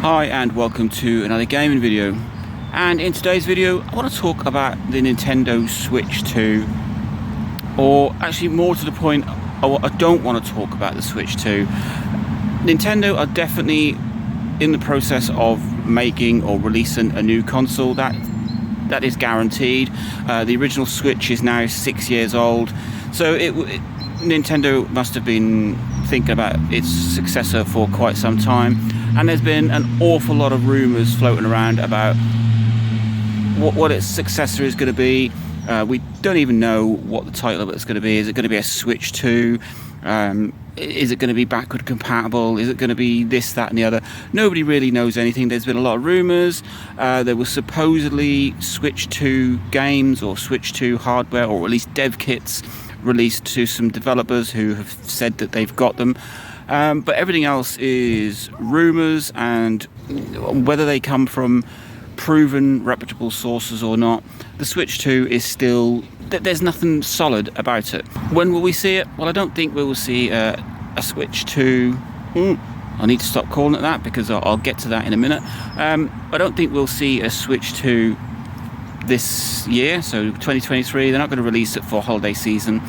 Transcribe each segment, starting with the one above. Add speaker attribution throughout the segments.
Speaker 1: Hi and welcome to another gaming video, and in today's video I want to talk about the Nintendo Switch 2, or actually more to the point, I don't want to talk about the Switch 2. Nintendo are definitely in the process of making or releasing a new console. That is guaranteed. The original Switch is now 6 years old, so Nintendo must have been thinking about its successor for quite some time, and there's been an awful lot of rumours floating around about what its successor is going to be. We don't even know what the title of it's going to be. Is it going to be a Switch 2? Is it going to be backward compatible? Is it going to be this, that and the other? Nobody really knows anything. There's been a lot of rumours. There were supposedly Switch 2 games or Switch 2 hardware, or at least dev kits released to some developers who have said that they've got them. But everything else is rumours, and whether they come from proven reputable sources or not, the Switch 2 is still, there's nothing solid about it. When will we see it? Well, I don't think we will see a Switch 2. I need to stop calling it that because I'll get to that in a minute. I don't think we'll see a Switch 2 this year, so 2023. They're not going to release it for holiday season.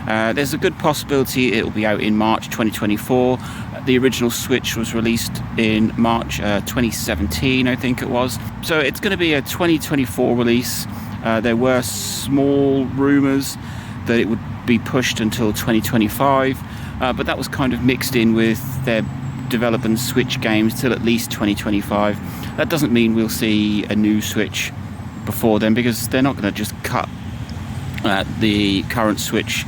Speaker 1: There's a good possibility it will be out in March 2024. The original Switch was released in March 2017, I think it was. So it's going to be a 2024 release. There were small rumours that it would be pushed until 2025, but that was kind of mixed in with their developing Switch games till at least 2025. That doesn't mean we'll see a new Switch before then, because they're not going to just cut the current Switch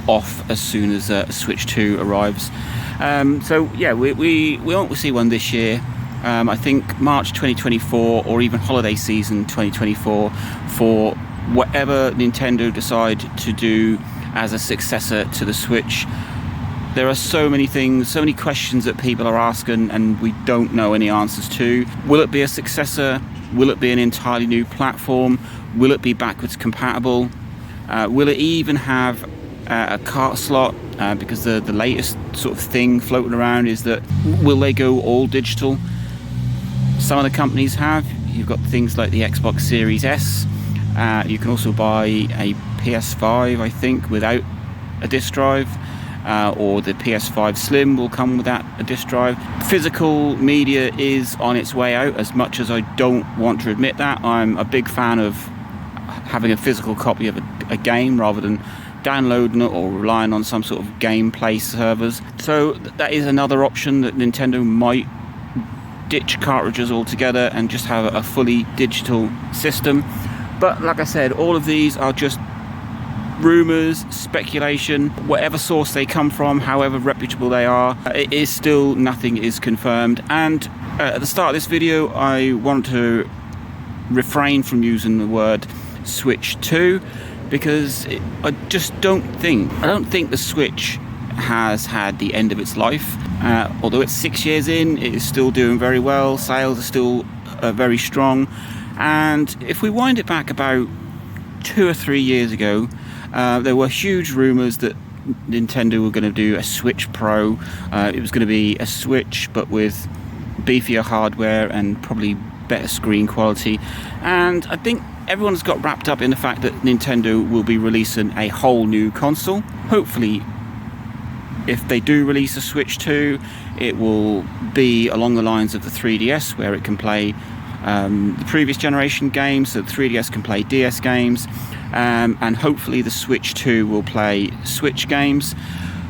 Speaker 1: off as soon as Switch 2 arrives. So yeah, we won't see one this year. I think March 2024 or even holiday season 2024 for whatever Nintendo decide to do as a successor to the Switch. There are so many things, so many questions that people are asking, and we don't know any answers to. Will it be a successor? Will it be an entirely new platform? Will it be backwards compatible? Will it even have a cart slot? Because the latest sort of thing floating around is that, will they go all digital? Some of the companies have. You've got things like the Xbox Series S. You can also buy a PS5, I think, without a disc drive. Or the PS5 Slim will come without a disc drive. Physical media is on its way out, as much as I don't want to admit that. I'm a big fan of having a physical copy of a game rather than downloading it or relying on some sort of gameplay servers. So that is another option, that Nintendo might ditch cartridges altogether and just have a fully digital system. But like I said, all of these are just rumours, speculation. Whatever source they come from, however reputable they are, it is still, nothing is confirmed. And at the start of this video, I want to refrain from using the word Switch 2, because I don't think the Switch has had the end of its life. Although it's 6 years in, it is still doing very well. Sales are still very strong. And if we wind it back about 2 or 3 years ago, there were huge rumours that Nintendo were going to do a Switch Pro. It was going to be a Switch but with beefier hardware and probably better screen quality. And I think everyone's got wrapped up in the fact that Nintendo will be releasing a whole new console. Hopefully, if they do release a Switch 2, it will be along the lines of the 3DS, where it can play the previous generation games, so the 3DS can play DS games, and hopefully the Switch 2 will play Switch games.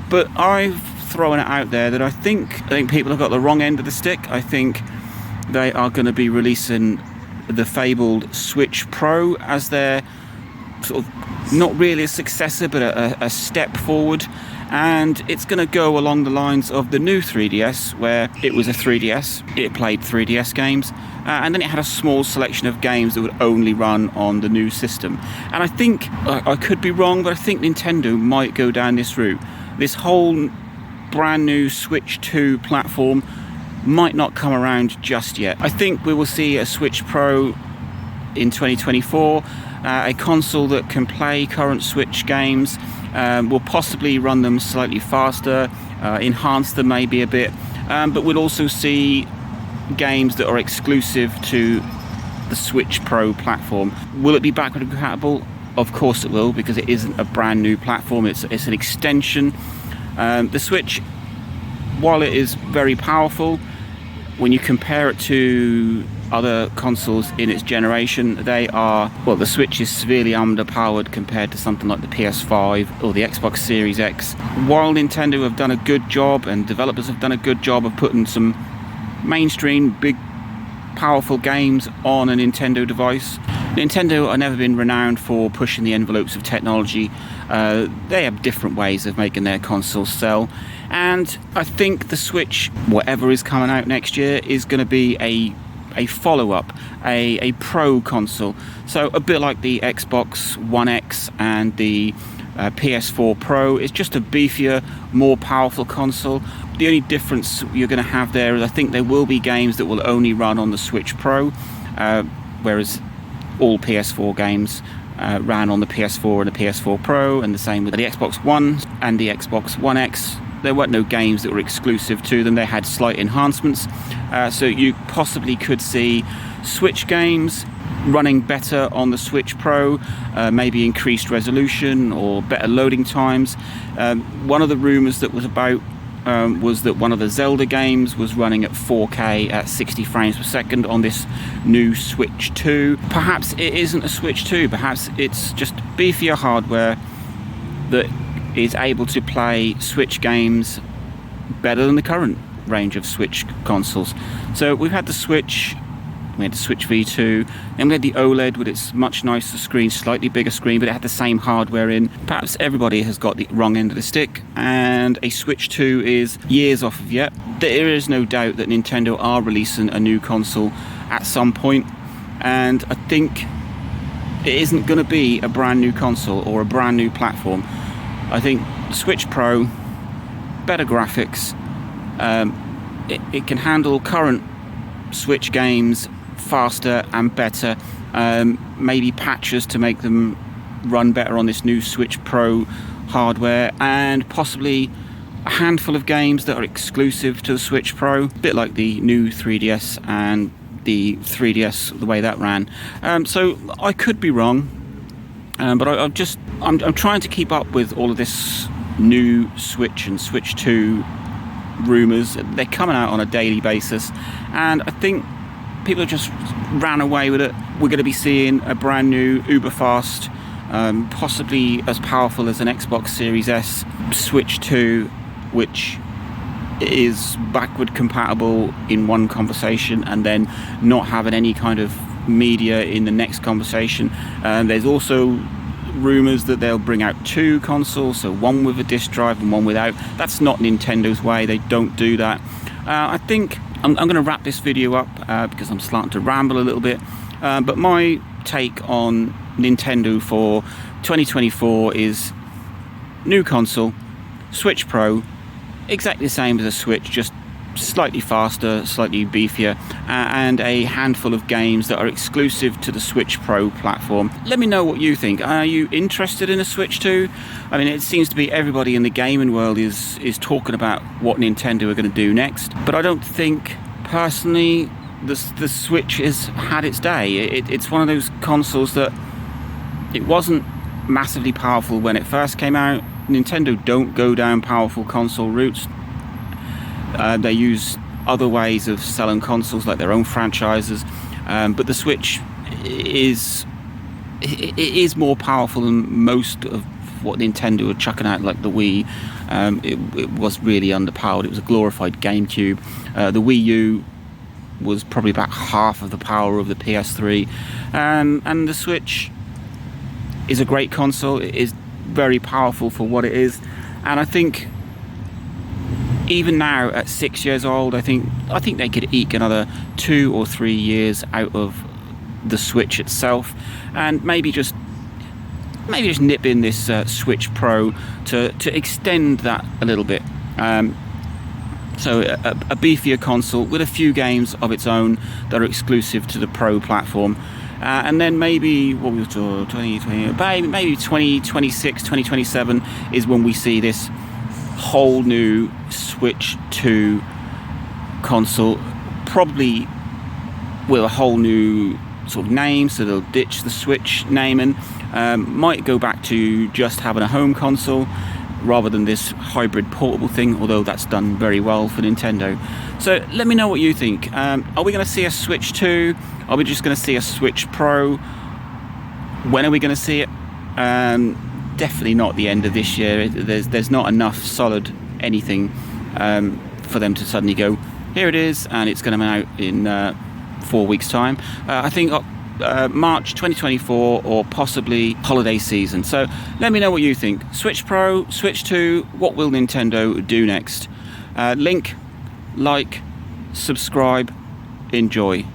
Speaker 1: But I've thrown it out there that I think people have got the wrong end of the stick. I think they are going to be releasing the fabled Switch Pro as their sort of, not really a successor, but a step forward. And it's going to go along the lines of the new 3DS, where it was a 3DS, it played 3DS games, and then it had a small selection of games that would only run on the new system. And I think, I could be wrong, but I think Nintendo might go down this route. This whole brand new Switch 2 platform might not come around just yet. I think we will see a Switch Pro in 2024, a console that can play current Switch games, will possibly run them slightly faster, enhance them maybe a bit, but we'll also see games that are exclusive to the Switch Pro platform. Will it be backward compatible? Of course it will, because it isn't a brand new platform, it's an extension. The Switch, while it is very powerful, when you compare it to other consoles in its generation, the Switch is severely underpowered compared to something like the PS5 or the Xbox Series X. While Nintendo have done a good job, and developers have done a good job of putting some mainstream, big, powerful games on a Nintendo device, Nintendo have never been renowned for pushing the envelopes of technology. They have different ways of making their consoles sell, and I think the Switch, whatever is coming out next year, is going to be a follow-up, a pro console. So a bit like the Xbox One X and the PS4 Pro. It's just a beefier, more powerful console. The only difference you're going to have there is I think there will be games that will only run on the Switch Pro, whereas all PS4 games ran on the PS4 and the PS4 Pro, and the same with the Xbox One and the Xbox One X. There weren't no games that were exclusive to them. They had slight enhancements, so you possibly could see Switch games running better on the Switch Pro, maybe increased resolution or better loading times. One of the rumours that was about was that one of the Zelda games was running at 4K at 60 frames per second on this new Switch 2. Perhaps it isn't a Switch 2, perhaps it's just beefier hardware that is able to play Switch games better than the current range of Switch consoles. So we've had the Switch, we had the Switch V2, and we had the OLED with its much nicer screen, slightly bigger screen, but it had the same hardware in. Perhaps everybody has got the wrong end of the stick, and a Switch 2 is years off of yet. There is no doubt that Nintendo are releasing a new console at some point, and I think it isn't going to be a brand new console or a brand new platform. I think Switch Pro, better graphics, it can handle current Switch games faster and better, maybe patches to make them run better on this new Switch Pro hardware, and possibly a handful of games that are exclusive to the Switch Pro, a bit like the new 3DS and the 3DS, the way that ran. So I could be wrong, but I'm trying to keep up with all of this new Switch and Switch 2 rumours. They're coming out on a daily basis, and I think people have just ran away with it. We're going to be seeing a brand new uber fast, possibly as powerful as an Xbox Series S Switch 2, which is backward compatible in one conversation and then not having any kind of media in the next conversation. There's also rumours that they'll bring out two consoles, so one with a disc drive and one without. That's not Nintendo's way. They don't do that. I think I'm going to wrap this video up because I'm starting to ramble a little bit, but my take on Nintendo for 2024 is new console, Switch Pro, exactly the same as a Switch, just slightly faster, slightly beefier, and a handful of games that are exclusive to the Switch Pro platform. Let me know what you think. Are you interested in a Switch 2? I mean, it seems to be everybody in the gaming world is talking about what Nintendo are going to do next, but I don't think, personally, the Switch has had its day. It's one of those consoles that it wasn't massively powerful when it first came out. Nintendo don't go down powerful console routes. They use other ways of selling consoles, like their own franchises, but the Switch is more powerful than most of what Nintendo were chucking out, like the Wii. It was really underpowered. It was a glorified GameCube. The Wii U was probably about half of the power of the PS3, and the Switch is a great console. It is very powerful for what it is, and I think even now at 6 years old, I think they could eke another 2 or 3 years out of the Switch itself, and maybe just nip in this Switch Pro to extend that a little bit. So a beefier console with a few games of its own that are exclusive to the Pro platform. And then maybe, what we were talking, 2020, maybe 2026, 2027 is when we see this whole new Switch 2 console, probably with a whole new sort of name, so they'll ditch the Switch naming, might go back to just having a home console rather than this hybrid portable thing, although that's done very well for Nintendo. So let me know what you think. Are we going to see a Switch 2? Are we just going to see a Switch Pro? When are we going to see it? Definitely not the end of this year. There's not enough solid anything for them to suddenly go, here it is, and it's going to be out in 4 weeks time. I think March 2024 or possibly holiday season. So let me know what you think. Switch Pro, Switch 2, what will Nintendo do next? Like, subscribe, enjoy.